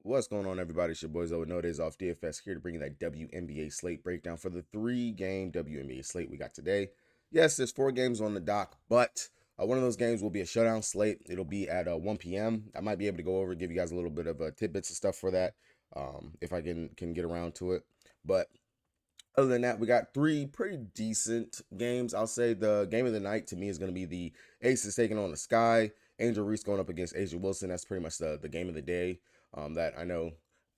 What's going on, everybody? It's your boys over No Days Off DFS here to bring you that WNBA slate breakdown for the 3-game WNBA slate we got today. Yes, there's 4 games on the dock, but one of those games will be a showdown slate. It'll be at 1 p.m. I might be able to go over, give you guys a little bit of tidbits and stuff for that, if I can get around to it. But other than that, we got 3 pretty decent games. I'll say the game of the night to me is going to be the Aces taking on the Sky. Angel Reese going up against Asia Wilson. That's pretty much the game of the day that I know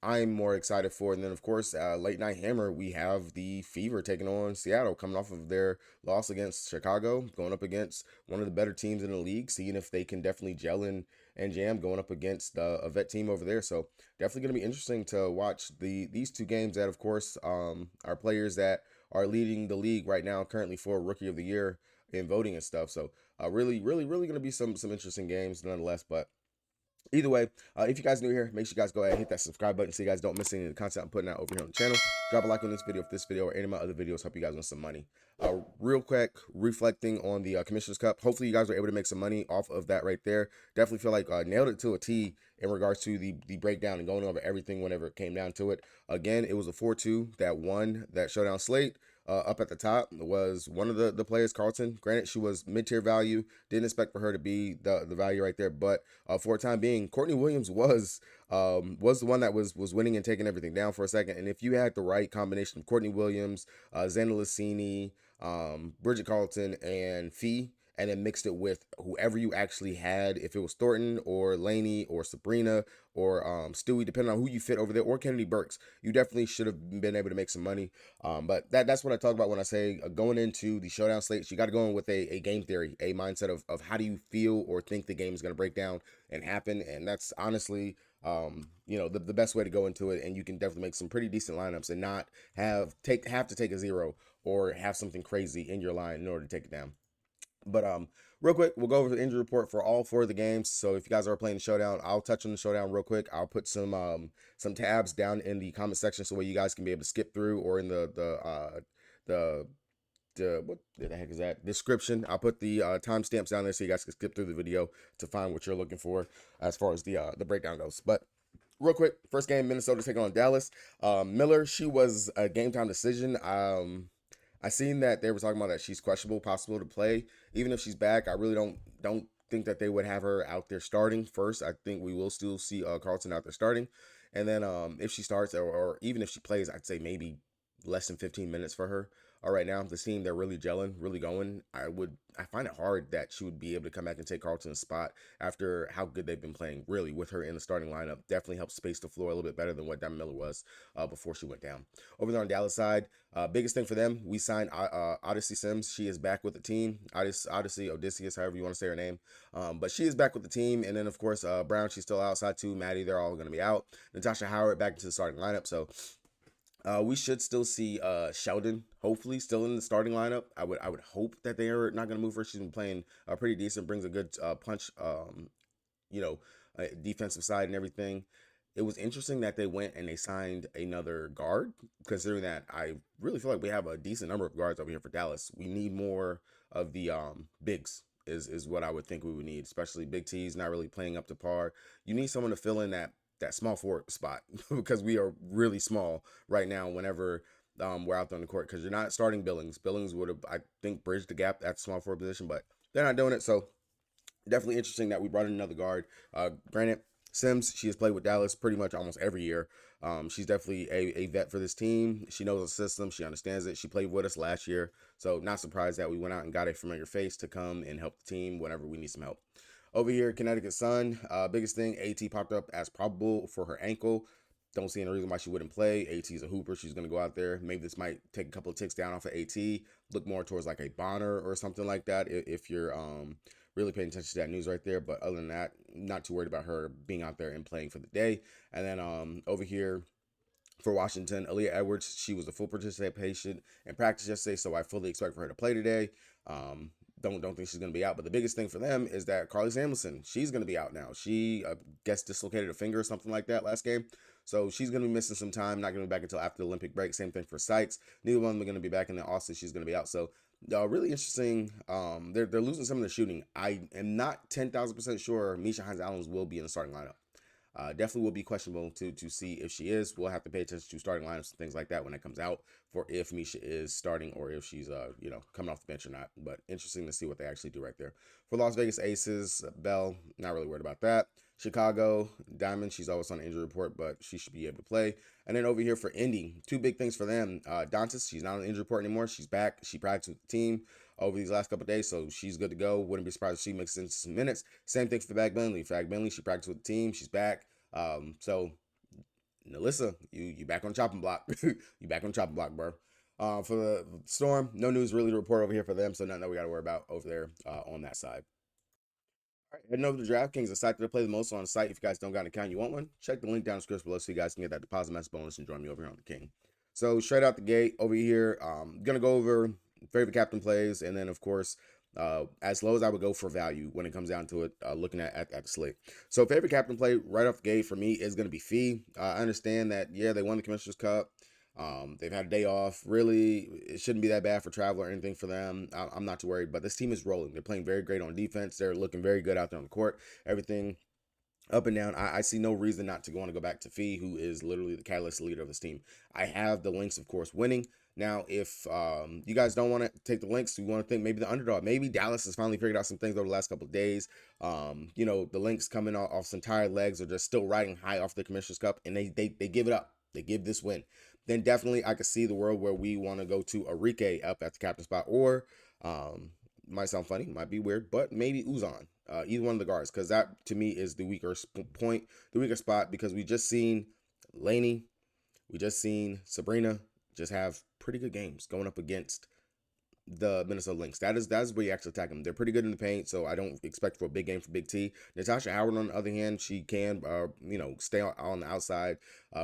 I'm more excited for. And then, of course, late night hammer, we have the Fever taking on Seattle, coming off of their loss against Chicago, going up against one of the better teams in the league, seeing if they can definitely gel in and jam, going up against a vet team over there. So definitely going to be interesting to watch these 2 games that, of course, are players that are leading the league right now, currently for Rookie of the Year in voting and stuff. So really going to be some interesting games nonetheless. But either way, if you guys are new here, make sure you guys go ahead and hit that subscribe button so you guys don't miss any of the content I'm putting out over here on the channel. Drop a like on this video if this video or any of my other videos help you guys win some money. Real quick, reflecting on the Commissioner's Cup. Hopefully you guys were able to make some money off of that right there. Definitely feel like nailed it to a T in regards to the breakdown and going over everything whenever it came down to it. Again, it was a 4-2 that won that showdown slate. Up at the top was one of the players, Carlton. Granted, she was mid-tier value. Didn't expect for her to be the value right there. But for a time being, Courtney Williams was the one that was winning and taking everything down for a second. And if you had the right combination of Courtney Williams, Xana Lacini, Bridget Carlton, and Fee, and then mixed it with whoever you actually had, if it was Thornton or Laney or Sabrina or Stewie, depending on who you fit over there, or Kennedy Burks, you definitely should have been able to make some money. But that's what I talk about when I say going into the showdown slates. You got to go in with a game theory, a mindset of how do you feel or think the game is going to break down and happen. And that's honestly the best way to go into it. And you can definitely make some pretty decent lineups and not have to take a 0 or have something crazy in your line in order to take it down. But real quick, we'll go over the injury report for all 4 of the games. So if you guys are playing the showdown, I'll touch on the showdown real quick. I'll put some tabs down in the comment section so where you guys can be able to skip through, or in the what the heck is that description. I'll put the timestamps down there so you guys can skip through the video to find what you're looking for as far as the breakdown goes. But real quick, first game, Minnesota taking on Dallas. Miller, she was a game time decision. I seen that they were talking about that she's questionable, possible to play. Even if she's back, I really don't think that they would have her out there starting first. I think we will still see Carlton out there starting. And then if she starts, or even if she plays, I'd say maybe less than 15 minutes for her. Right now, the team, they're really gelling, really going. I find it hard that she would be able to come back and take Carlton's spot after how good they've been playing, really, with her in the starting lineup. Definitely helps space the floor a little bit better than what Diamond Miller was before she went down. Over there on Dallas side, biggest thing for them, we signed Odyssey Sims. She is back with the team. Odyssey, Odysseus, however you want to say her name. But she is back with the team. And then, of course, Brown, she's still outside too. Maddie, they're all going to be out. Natasha Howard back into the starting lineup. So we should still see Sheldon, hopefully, still in the starting lineup. I would hope that they are not going to move her. She's been playing pretty decent, brings a good punch, defensive side and everything. It was interesting that they went and they signed another guard, considering that I really feel like we have a decent number of guards over here for Dallas. We need more of the bigs. Is what I would think we would need, especially Big T's not really playing up to par. You need someone to fill in that small forward spot because we are really small right now whenever we're out there on the court, because you're not starting Billings. Billings would have, I think, bridged the gap at the small forward position, but they're not doing it. So definitely interesting that we brought in another guard. Granted, Sims, she has played with Dallas pretty much almost every year. She's definitely a vet for this team. She knows the system. She understands it. She played with us last year. So not surprised that we went out and got a familiar face to come and help the team whenever we need some help. Over here, Connecticut Sun, biggest thing, AT popped up as probable for her ankle. Don't see any reason why she wouldn't play. AT's a hooper. She's going to go out there. Maybe this might take a couple of ticks down off of AT. Look more towards like a Bonner or something like that if you're really paying attention to that news right there. But other than that, not too worried about her being out there and playing for the day. And then over here, for Washington, Aaliyah Edwards, she was a full participation in practice yesterday, so I fully expect for her to play today. Don't think she's going to be out. But the biggest thing for them is that Carly Samuelson, she's going to be out now. She, guess, dislocated a finger or something like that last game. So she's going to be missing some time, not going to be back until after the Olympic break. Same thing for Sykes. Neither one of them are going to be back. And then Austin, she's going to be out. So really interesting. They're losing some of their shooting. I am not 10,000% sure Misha Hines Allens will be in the starting lineup. Definitely will be questionable to see if she is. We'll have to pay attention to starting lineups and things like that when it comes out for if Misha is starting or if she's coming off the bench or not. But interesting to see what they actually do right there. For Las Vegas Aces, Bell, not really worried about that. Chicago Diamond, she's always on the injury report, but she should be able to play. And then over here for Indy, two big things for them. Dantas, she's not on the injury report anymore. She's back. She practiced with the team over these last couple of days, so she's good to go. Wouldn't be surprised if she mixes in some minutes. Same thing for Fag Bentley. Fag Bentley, she practiced with the team. She's back. So Nalissa, you back on the chopping block. You back on the chopping block, bro. For the Storm, no news really to report over here for them, so nothing that we got to worry about over there on that side. All right, heading over to DraftKings, the site that I play the most on the site. If you guys don't got an account, you want one, check the link down in the description below so you guys can get that deposit match bonus and join me over here on the King. So straight out the gate over here, gonna go over favorite captain plays, and then of course, as low as I would go for value when it comes down to it, looking at the slate. So favorite captain play right off the gate for me is gonna be Fee. I understand that they won the Commissioner's Cup. They've had a day off. Really, it shouldn't be that bad for travel or anything for them. I'm not too worried, but this team is rolling. They're playing very great on defense. They're looking very good out there on the court. Everything up and down. I see no reason not to want to go back to Fee, who is literally the catalyst leader of this team. I have the Lynx, of course, winning. Now, if you guys don't want to take the Lynx, you want to think maybe the underdog. Maybe Dallas has finally figured out some things over the last couple of days. The Lynx coming off some tired legs or just still riding high off the Commissioner's Cup, and they give it up. They give this win. Then definitely I could see the world where we want to go to Enrique up at the captain spot, or might sound funny, might be weird, but maybe Uzan, either one of the guards, because that to me is the weaker spot, because we just seen Laney, we just seen Sabrina just have pretty good games going up against the Minnesota Lynx. That is where you actually attack them. They're pretty good in the paint, so I don't expect for a big game for Big T. Natasha Howard, on the other hand, she can stay on the outside.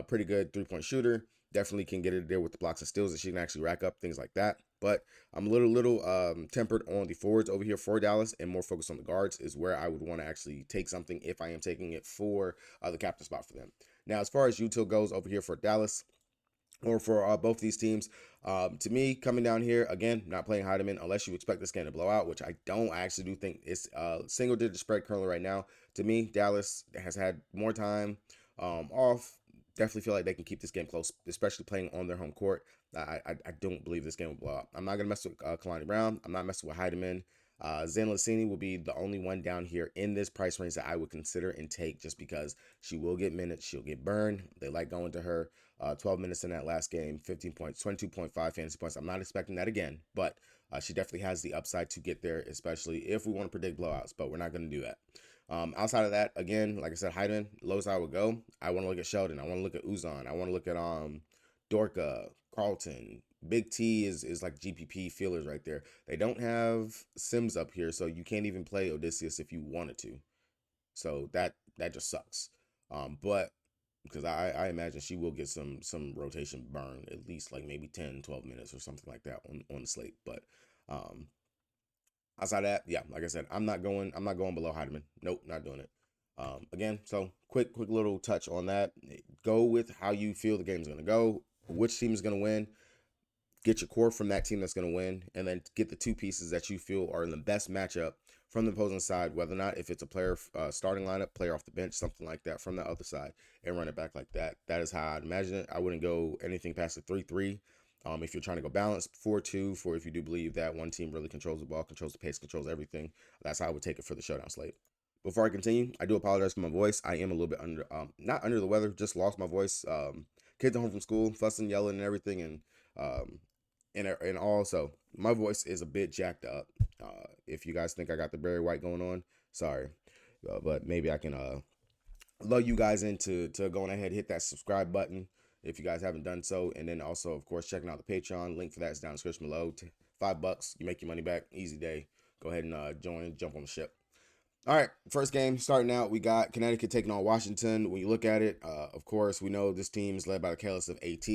Pretty good 3-point shooter. Definitely can get it there with the blocks and steals that she can actually rack up, things like that. But I'm a little tempered on the forwards over here for Dallas, and more focused on the guards is where I would want to actually take something if I am taking it for the captain spot for them. Now, as far as util goes over here for Dallas, or for both these teams, to me, coming down here, again, not playing Heidemann unless you expect this game to blow out, which I don't. I actually do think it's single-digit spread currently right now. To me, Dallas has had more time off. Definitely feel like they can keep this game close, especially playing on their home court. I don't believe this game will blow out. I'm not going to mess with Kalani Brown. I'm not messing with Heidemann. Zan Lassini will be the only one down here in this price range that I would consider and take, just because she will get minutes. She'll get burned. They like going to her. 12 minutes in that last game, 15 points, 22.5 fantasy points. I'm not expecting that again, but she definitely has the upside to get there, especially if we want to predict blowouts, but we're not going to do that. Outside of that, again, like I said, Heidemann, lowest I would go. I want to look at Sheldon. I want to look at Uzan. I want to look at Dorka, Carlton. Big T is like GPP feelers right there. They don't have Sims up here, so you can't even play Odysseus if you wanted to. So that just sucks. But because I imagine she will get some rotation burn, at least like maybe 10-12 minutes or something like that on the slate. But outside of that, yeah, like I said, I'm not going below Heidemann. Nope, not doing it. Again, so quick little touch on that. Go with how you feel the game's gonna go, which team is gonna win. Get your core from that team that's going to win, and then get the two pieces that you feel are in the best matchup from the opposing side, whether or not if it's a player starting lineup, player off the bench, something like that from the other side, and run it back like that. That is how I'd imagine it. I wouldn't go anything past the 3-3. If you're trying to go balanced, 4-2, for if you do believe that one team really controls the ball, controls the pace, controls everything. That's how I would take it for the Showdown slate. Before I continue, I do apologize for my voice. I am a little bit not under the weather, just lost my voice. Kids are home from school, fussing, yelling, and everything, and also my voice is a bit jacked up. If you guys think I got the Barry White going on, sorry, but maybe I can lure you guys into going ahead, hit that subscribe button if you guys haven't done so, and then also of course checking out the Patreon. Link for that is down in the description below. $5, you make your money back, easy day. Go ahead and jump on the ship. All right, first game starting out, we got Connecticut taking on Washington. When you look at it, of course, we know this team is led by the catalyst of AT.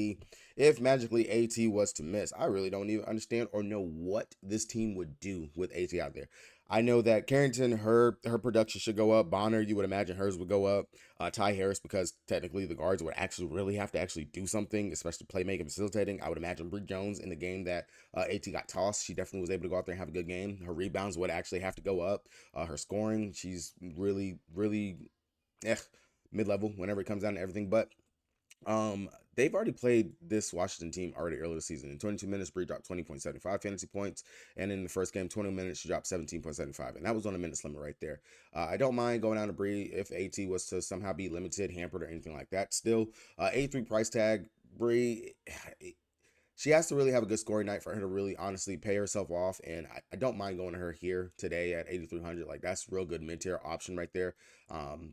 If magically AT was to miss, I really don't even understand or know what this team would do with AT out there. I know that Carrington, her production should go up. Bonner, you would imagine hers would go up. Ty Harris, because technically the guards would actually really have to actually do something, especially playmaking, facilitating. I would imagine Bree Jones in the game that AT got tossed, she definitely was able to go out there and have a good game. Her rebounds would actually have to go up. Her scoring, she's really, really, mid-level whenever it comes down to everything. But they've already played this Washington team already earlier this season. In 22 minutes, Bree dropped 20.75 fantasy points, and in the first game, 20 minutes, she dropped 17.75, and that was on a minutes limit right there. I don't mind going down to Bree if AT was to somehow be limited, hampered, or anything like that. Still, 83 price tag, Bree. She has to really have a good scoring night for her to really honestly pay herself off. And I don't mind going to her here today at 8,300. Like, that's real good mid-tier option right there.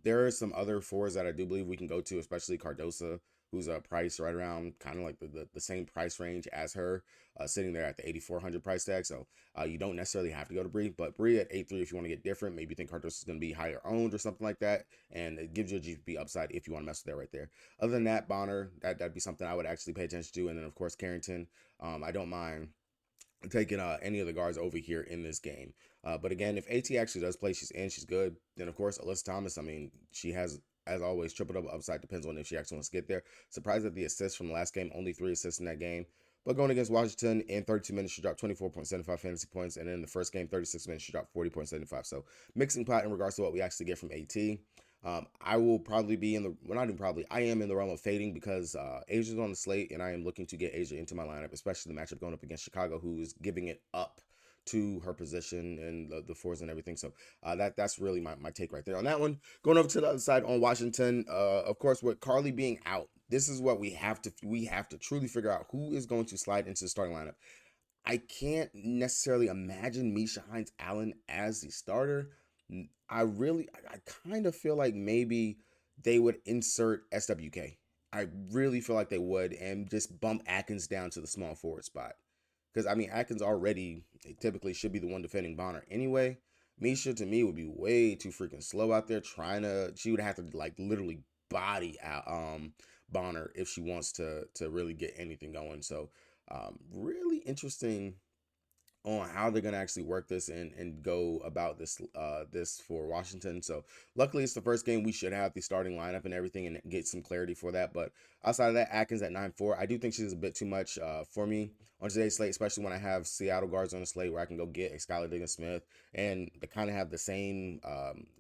There are some other fours that I do believe we can go to, especially Cardosa, who's a price right around kind of like the same price range as her, sitting there at the 8,400 price tag. So you don't necessarily have to go to Bree, but Bree at 8.3 if you want to get different. Maybe you think Cardosa is going to be higher owned or something like that, and it gives you a GPP upside if you want to mess with that right there. Other than that, Bonner, that'd be something I would actually pay attention to. And then, of course, Carrington. I don't mind taking any of the guards over here in this game. But again, if AT actually does play, she's good. Then, of course, Alyssa Thomas, I mean, she has, as always, triple-double upside. Depends on if she actually wants to get there. Surprised at the assists from the last game. Only 3 assists in that game. But going against Washington, in 32 minutes, she dropped 24.75 fantasy points. And in the first game, 36 minutes, she dropped 40.75. So mixing pot in regards to what we actually get from AT. I will probably be in the, well, not even probably, I am in the realm of fading because Asia's on the slate, and I am looking to get Asia into my lineup, especially the matchup going up against Chicago, who is giving it up to her position and the fours and everything. So that's really my take right there on that one. Going over to the other side on Washington, of course, with Carly being out, this is what we have to truly figure out who is going to slide into the starting lineup. I can't necessarily imagine Misha Hines Allen as the starter. I kind of feel like maybe they would insert SWK. I really feel like they would, and just bump Atkins down to the small forward spot. Because, I mean, Atkins already typically should be the one defending Bonner anyway. Misha, to me, would be way too freaking slow out there she would have to, like, literally body out Bonner if she wants to really get anything going. So, really interesting on how they're going to actually work this and go about this for Washington. So luckily it's the first game. We should have the starting lineup and everything and get some clarity for that. But outside of that, Atkins at 9.4, I do think she's a bit too much for me on today's slate, especially when I have Seattle guards on the slate where I can go get Skylar Diggins-Smith, and they kind of have the same.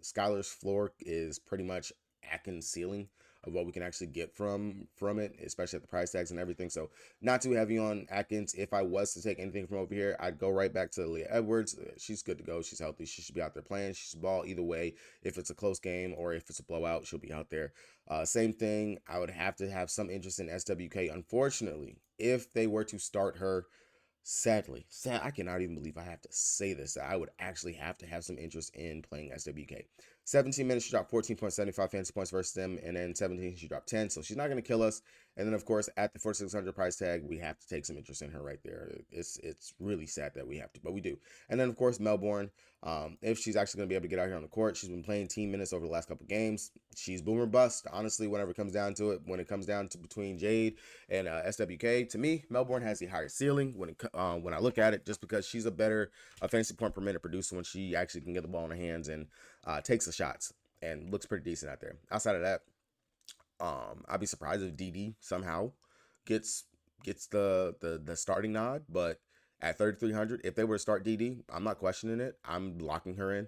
Skylar's floor is pretty much Atkins' ceiling of what we can actually get from it, especially at the price tags and everything. So not too heavy on Atkins. If I was to take anything from over here, I'd go right back to Leah Edwards. She's good to go. She's healthy. She should be out there playing. She should ball either way. If it's a close game or if it's a blowout, she'll be out there. Same thing. I would have to have some interest in SWK. Unfortunately, if they were to start her, sadly, I cannot even believe I have to say this, that I would actually have to have some interest in playing SWK. 17 minutes, she dropped 14.75 fantasy points versus them, and then 17, she dropped 10, so she's not going to kill us. And then, of course, at the 4,600 price tag, we have to take some interest in her right there. It's really sad that we have to, but we do. And then, of course, Melbourne, if she's actually going to be able to get out here on the court, she's been playing team minutes over the last couple games. She's boomer bust, honestly, whenever it comes down to it. When it comes down to between Jade and SWK, to me, Melbourne has the higher ceiling when I look at it, just because she's a better fantasy point per minute producer when she actually can get the ball in her hands and takes the shots and looks pretty decent out there. Outside of that, I'd be surprised if DD somehow gets the starting nod, but at 3,300, if they were to start DD, I'm not questioning it. I'm locking her in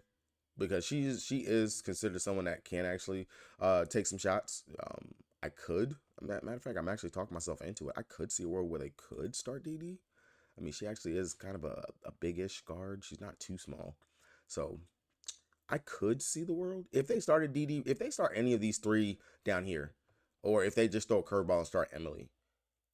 because she is considered someone that can actually take some shots. I could, matter of fact, I'm actually talking myself into it. I could see a world where they could start DD. I mean, she actually is kind of a big-ish guard. She's not too small. So I could see the world if they started DD, if they start any of these three down here, or if they just throw a curveball and start Emily.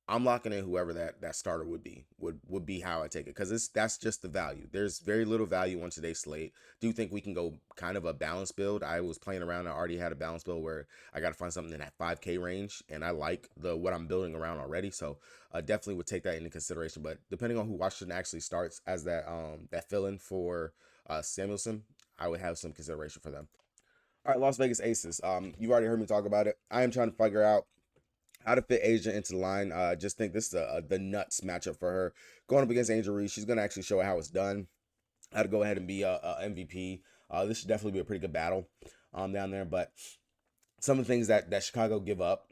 I'm locking in whoever that starter would be how I take it, because that's just the value. There's very little value on today's slate. Do you think we can go kind of a balanced build? I was playing around. I already had a balanced build where I got to find something in that 5K range, and I like what I'm building around already. So definitely would take that into consideration. But depending on who Washington actually starts as that fill-in for Samuelson, I would have some consideration for them. All right, Las Vegas Aces. You've already heard me talk about it. I am trying to figure out how to fit Asia into the line. Just think this is the nuts matchup for her. Going up against Angel Reese, she's going to actually show how it's done. How to go ahead and be a MVP. This should definitely be a pretty good battle down there. But some of the things that Chicago give up,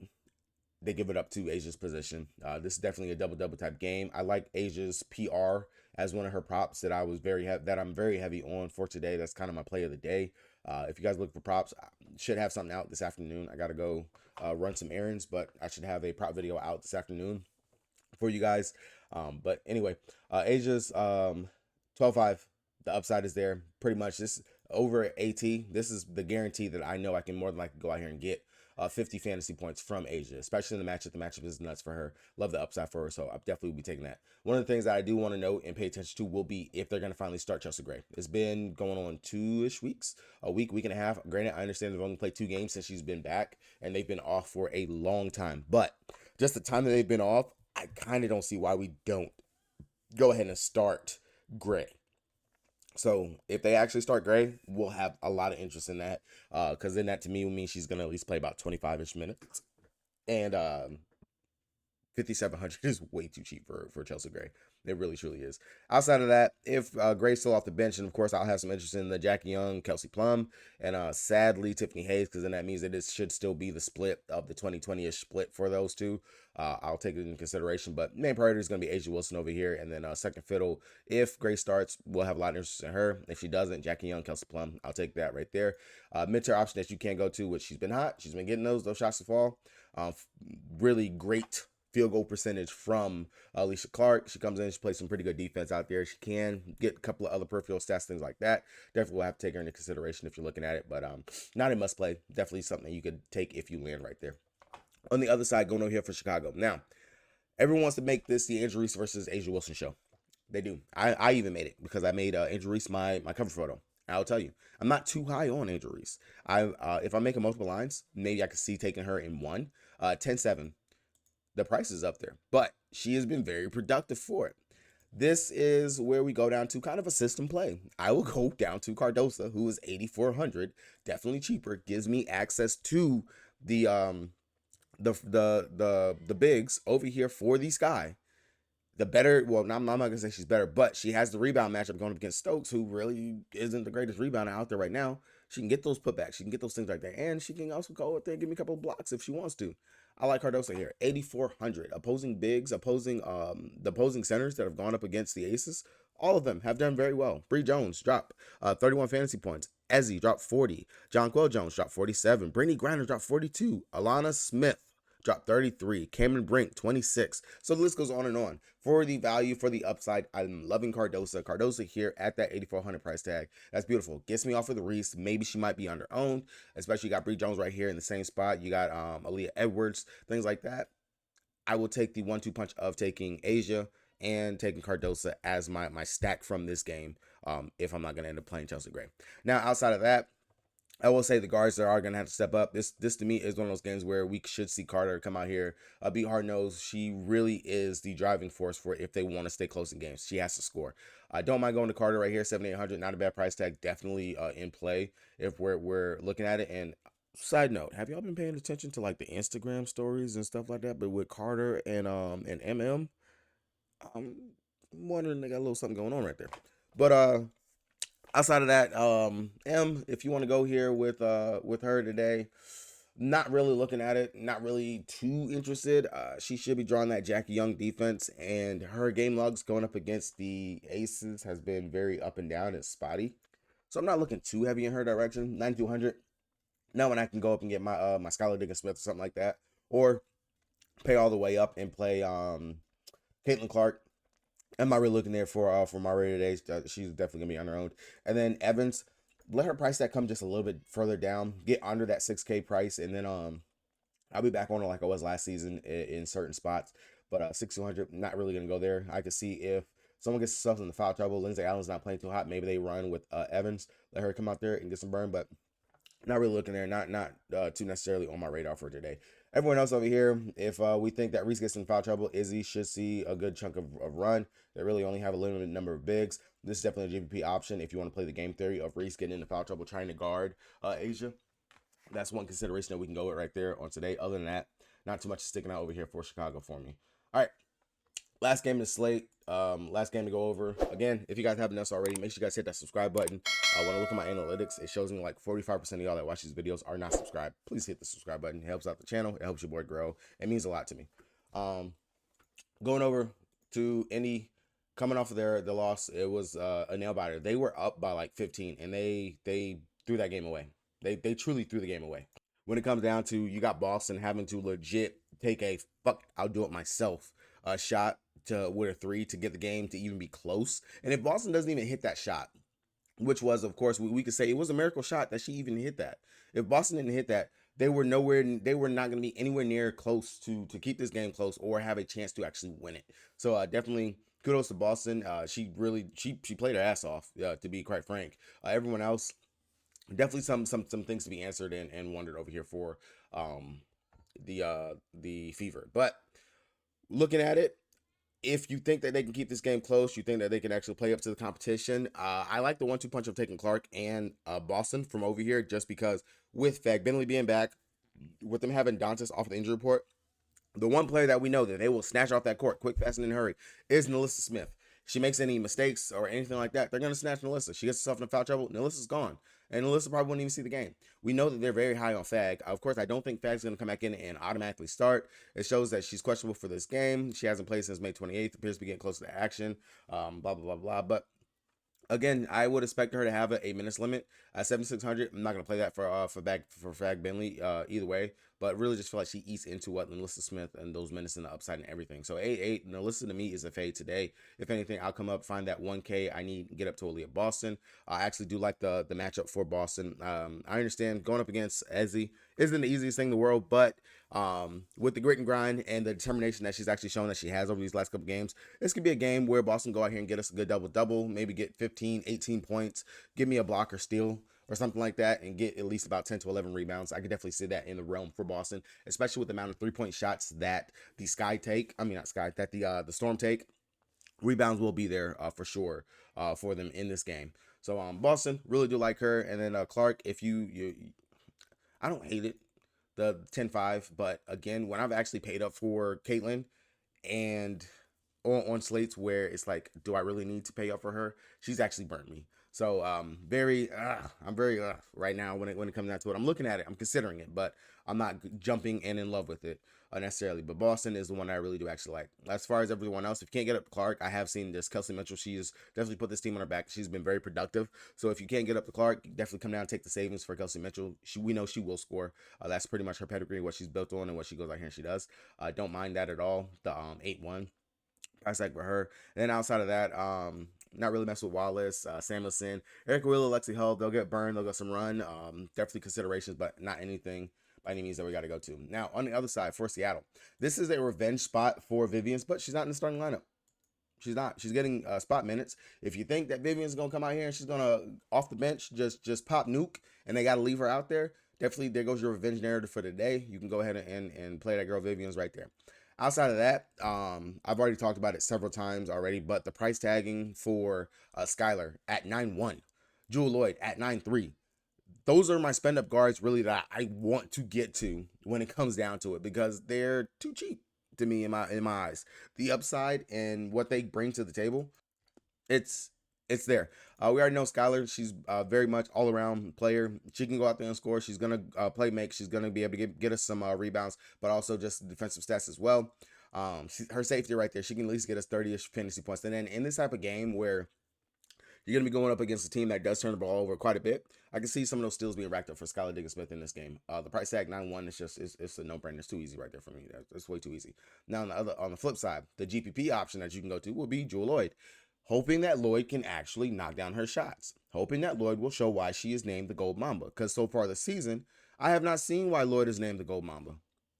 they give it up to Asia's position. This is definitely a double-double type game. I like Asia's PR as one of her props that I'm very heavy on for today. That's kind of my play of the day. If you guys look for props, I should have something out this afternoon. I got to go run some errands, but I should have a prop video out this afternoon for you guys. But anyway, Asia's 12-5. The upside is there. Pretty much this over AT. This is the guarantee that I know I can more than likely go out here and get 50 fantasy points from Asia, especially in the matchup. The matchup is nuts for her. Love the upside for her, so I'll definitely be taking that. One of the things that I do want to note and pay attention to will be if they're going to finally start Chelsea Gray. It's been going on 2-ish weeks, a week and a half. Granted, I understand they've only played 2 games since she's been back, and they've been off for a long time. But just the time that they've been off, I kind of don't see why we don't go ahead and start Gray. So if they actually start Gray, we'll have a lot of interest in that, because then that to me would mean she's going to at least play about 25-ish minutes. And 5,700 is way too cheap for Chelsea Gray. It really, truly is. Outside of that, if Gray's still off the bench, and of course I'll have some interest in the Jackie Young, Kelsey Plum, and sadly Tiffany Hayes, because then that means that it should still be the split of the 2020-ish split for those two. I'll take it into consideration, but main priority is going to be Asia Wilson over here, and then second fiddle, if Gray starts, we'll have a lot of interest in her. If she doesn't, Jackie Young, Kelsey Plum, I'll take that right there. Mid-tier option that you can go to, which she's been hot. She's been getting those shots to fall. Really great field goal percentage from Alicia Clark. She comes in, she plays some pretty good defense out there. She can get a couple of other peripheral stats, things like that. Definitely will have to take her into consideration if you're looking at it, but not a must play. Definitely something that you could take if you land right there. On the other side, going over here for Chicago. Now, everyone wants to make this the Angel Reese versus Asia Wilson show. They do. I even made it because I made Angel Reese my cover photo. I'll tell you, I'm not too high on Angel Reese. If I'm making multiple lines, maybe I could see taking her in one. 10-7. The price is up there, but she has been very productive for it. This is where we go down to kind of a system play. I will go down to Cardosa, who is 8,400, definitely cheaper, gives me access to the bigs over here for the Sky. The better, well, I'm not gonna say she's better, but she has the rebound matchup going up against Stokes, who really isn't the greatest rebounder out there right now. She can get those putbacks, she can get those things like that, and she can also go out there and give me a couple of blocks if she wants to. I like Cardosa here. 8,400. Opposing bigs, the opposing centers that have gone up against the Aces, all of them have done very well. Bree Jones dropped 31 fantasy points. Ezzy dropped 40. Jonquel Jones dropped 47. Brittany Griner dropped 42. Alana Smith dropped 33. Cameron Brink 26. So the list goes on and on. For the value, for the upside, I'm loving Cardosa. Cardosa here at that 8,400 price tag. That's beautiful. Gets me off of the Reese. Maybe she might be under owned, especially you got Bree Jones right here in the same spot. You got Aaliyah Edwards, things like that. I will take the 1-2 punch of taking Asia and taking Cardosa as my stack from this game, if I'm not going to end up playing Chelsea Gray. Now, outside of that, I will say the guards that are going to have to step up. This to me is one of those games where we should see Carter come out here, beat hard nose. She really is the driving force for if they want to stay close in games. She has to score. I don't mind going to Carter right here, 7,800. Not a bad price tag. Definitely in play if we're looking at it. And side note, have y'all been paying attention to like the Instagram stories and stuff like that? But with Carter and MM, I'm wondering they got a little something going on right there. But outside of that, if you want to go here with her today, not really looking at it, not really too interested. She should be drawing that Jackie Young defense, and her game logs going up against the Aces has been very up and down and spotty. So I'm not looking too heavy in her direction. 9,200. Now when I can go up and get my my Skylar Diggins Smith or something like that, or pay all the way up and play Caitlin Clark. I'm not really looking there for Maria today. She's definitely gonna be underowned. And then Evans, let her price that come just a little bit further down, get under that 6K price, and then I'll be back on her like I was last season in certain spots. But 6,200, not really gonna go there. I could see if someone gets themselves in the foul trouble, Lindsay Allen's not playing too hot, maybe they run with Evans, let her come out there and get some burn, but not really looking there, not too necessarily on my radar for today. Everyone else over here, if we think that Reese gets in foul trouble, Izzy should see a good chunk of run. They really only have a limited number of bigs. This is definitely a GPP option if you want to play the game theory of Reese getting into foul trouble, trying to guard Asia. That's one consideration that we can go with right there on today. Other than that, not too much sticking out over here for Chicago for me. All right. Last game in the slate, last game to go over. Again, if you guys haven't done this already, make sure you guys hit that subscribe button. When I look at my analytics, it shows me like 45% of y'all that watch these videos are not subscribed. Please hit the subscribe button. It helps out the channel. It helps your boy grow. It means a lot to me. Going over to Indy, coming off of the loss, it was a nail biter. They were up by like 15, and they threw that game away. They truly threw the game away. When it comes down to, you got Boston having to legit take a fuck, I'll do it myself shot to with a three to get the game to even be close. And if Boston doesn't even hit that shot, which was, of course, we could say it was a miracle shot that she even hit that. If Boston didn't hit that, they were not going to be anywhere near close to keep this game close or have a chance to actually win it. So definitely kudos to Boston. She really she played her ass off, to be quite frank. Everyone else, definitely some things to be answered and wondered over here for the Fever. But looking at it, if you think that they can keep this game close, you think that they can actually play up to the competition. I like the 1-2 punch of taking Clark and Boston from over here, just because with Bentley being back, with them having Dantas off the injury report, the one player that we know that they will snatch off that court quick, fast, and in a hurry is NaLyssa Smith. She makes any mistakes or anything like that, they're going to snatch NaLyssa. She gets herself in foul trouble, NaLyssa's gone. And NaLyssa probably wouldn't even see the game. We know that they're very high on Fag. Of course, I don't think Fag's going to come back in and automatically start. It shows that she's questionable for this game. She hasn't played since May 28th. Appears to be getting close to action. Blah, blah, blah, blah. But again, I would expect her to have a minutes limit at 7,600. I'm not gonna play that for Fag Bentley either way, but really just feel like she eats into what NaLyssa Smith and those minutes in the upside and everything. So 8-8, NaLyssa to me is a fade today. If anything, I'll come up, find that 1K I need, get up to Aaliyah Boston. I actually do like the matchup for Boston. I understand going up against Ezzy isn't the easiest thing in the world, but with the grit and grind and the determination that she's actually shown that she has over these last couple games, this could be a game where Boston go out here and get us a good double-double, maybe get 15, 18 points, give me a block or steal or something like that, and get at least about 10 to 11 rebounds. I could definitely see that in the realm for Boston, especially with the amount of three-point shots that the the Storm take. Rebounds will be there for sure for them in this game. So Boston, really do like her. And then Clark, if you I don't hate it, the 10-5, but again, when I've actually paid up for Caitlyn and on slates where it's like, do I really need to pay up for her? She's actually burnt me. So I'm very right now when it comes down to it. I'm looking at it, I'm considering it, but I'm not jumping in love with it necessarily. But Boston is the one I really do actually like. As far as everyone else, if you can't get up Clark, I have seen this Kelsey Mitchell. She's definitely put this team on her back. She's been very productive. So if you can't get up to Clark, definitely come down and take the savings for Kelsey Mitchell. We know she will score. That's pretty much her pedigree, what she's built on, and what she goes out here and she does. Don't mind that at all. The 8-1. Price tag for her. And then outside of that, not really mess with Wallace, Samuelson, Eric Wheeler, Lexi Hull. They'll get burned. They'll get some run. Definitely considerations, but not anything by any means that we got to go to. Now, on the other side, for Seattle, this is a revenge spot for Vivian's, but she's not in the starting lineup. She's not. She's getting spot minutes. If you think that Vivian's going to come out here and she's going to, off the bench, just pop nuke, and they got to leave her out there, definitely there goes your revenge narrative for the day. You can go ahead and play that girl Vivian's right there. Outside of that, I've already talked about it several times already, but the price tagging for Skylar at 9-1, Jewel Lloyd at 9-3, those are my spend up guards really that I want to get to when it comes down to it, because they're too cheap to me in my eyes. The upside and what they bring to the table, it's there. We already know Skylar. She's very much all around player. She can go out there and score. She's gonna play make. She's gonna be able to get us some rebounds, but also just defensive stats as well. Her safety right there. She can at least get us 30-ish fantasy points. And then in this type of game where you're gonna be going up against a team that does turn the ball over quite a bit, I can see some of those steals being racked up for Skylar Diggins-Smith in this game. The price tag 9-1 is just it's a no-brainer. It's too easy right there for me. It's way too easy. Now on the flip side, the GPP option that you can go to will be Jewel Lloyd. Hoping that Lloyd can actually knock down her shots. Hoping that Lloyd will show why she is named the Gold Mamba. Because so far this season, I have not seen why Lloyd is named the Gold Mamba.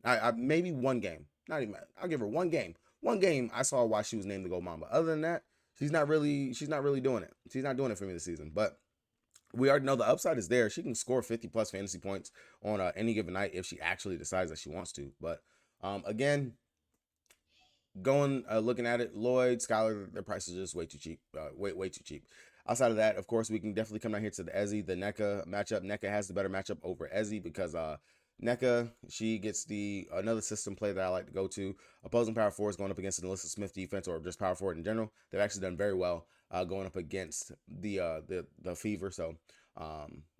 I maybe one game. Not even. I'll give her one game. One game I saw why she was named the Gold Mamba. Other than that, she's not really doing it. She's not doing it for me this season. But we already know the upside is there. She can score 50+ fantasy points on any given night if she actually decides that she wants to. But again, looking at it, Lloyd, Skylar, their prices are just way too cheap. Way too cheap. Outside of that, of course, we can definitely come down here to the Ezzy, the NECA matchup. NECA has the better matchup over Ezzy because NECA, she gets another system play that I like to go to. Opposing power forwards going up against an NaLyssa Smith defense or just power forward in general. They've actually done very well going up against the Fever. So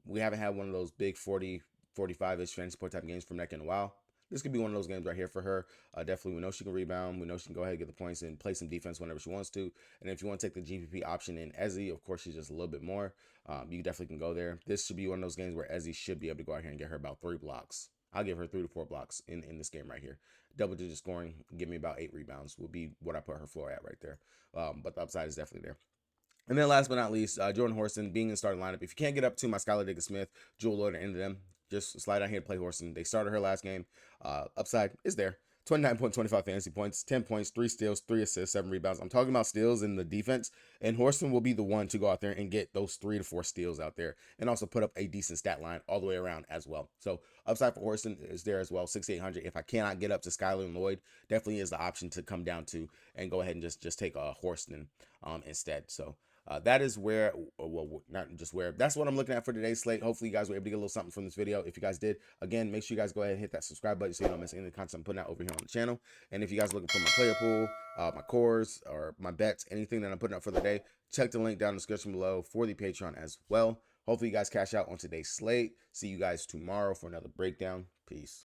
we haven't had one of those big 40, 45-ish fantasy point type games from NECA in a while. this could be one of those games right here for her. Definitely, we know she can rebound. We know she can go ahead and get the points and play some defense whenever she wants to. And if you want to take the GPP option in Ezzy, of course, she's just a little bit more. You definitely can go there. This should be one of those games where Ezzy should be able to go out here and get her about 3 blocks. I'll give her 3 to 4 blocks in this game right here. Double-digit scoring, give me about 8 rebounds will be what I put her floor at right there. But the upside is definitely there. And then last but not least, Jordan Horston being in the starting lineup. If you can't get up to my Skylar Diggins-Smith, Jewel Lloyd, or any of them, just slide out here to play Horston. They started her last game. Upside is there. 29.25 fantasy points, 10 points, 3 steals, 3 assists, 7 rebounds. I'm talking about steals in the defense, and Horston will be the one to go out there and get those 3 to 4 steals out there and also put up a decent stat line all the way around as well. So upside for Horston is there as well, 6,800. If I cannot get up to Skylar and Lloyd, definitely is the option to come down to and go ahead and just take a Horston instead. So that is where, well, not just where, that's what I'm looking at for today's slate. Hopefully you guys were able to get a little something from this video. If you guys did, again, make sure you guys go ahead and hit that subscribe button so you don't miss any of the content I'm putting out over here on the channel. And if you guys are looking for my player pool, my cores, or my bets, anything that I'm putting out for the day, check the link down in the description below for the Patreon as well. Hopefully you guys cash out on today's slate. See you guys tomorrow for another breakdown. Peace.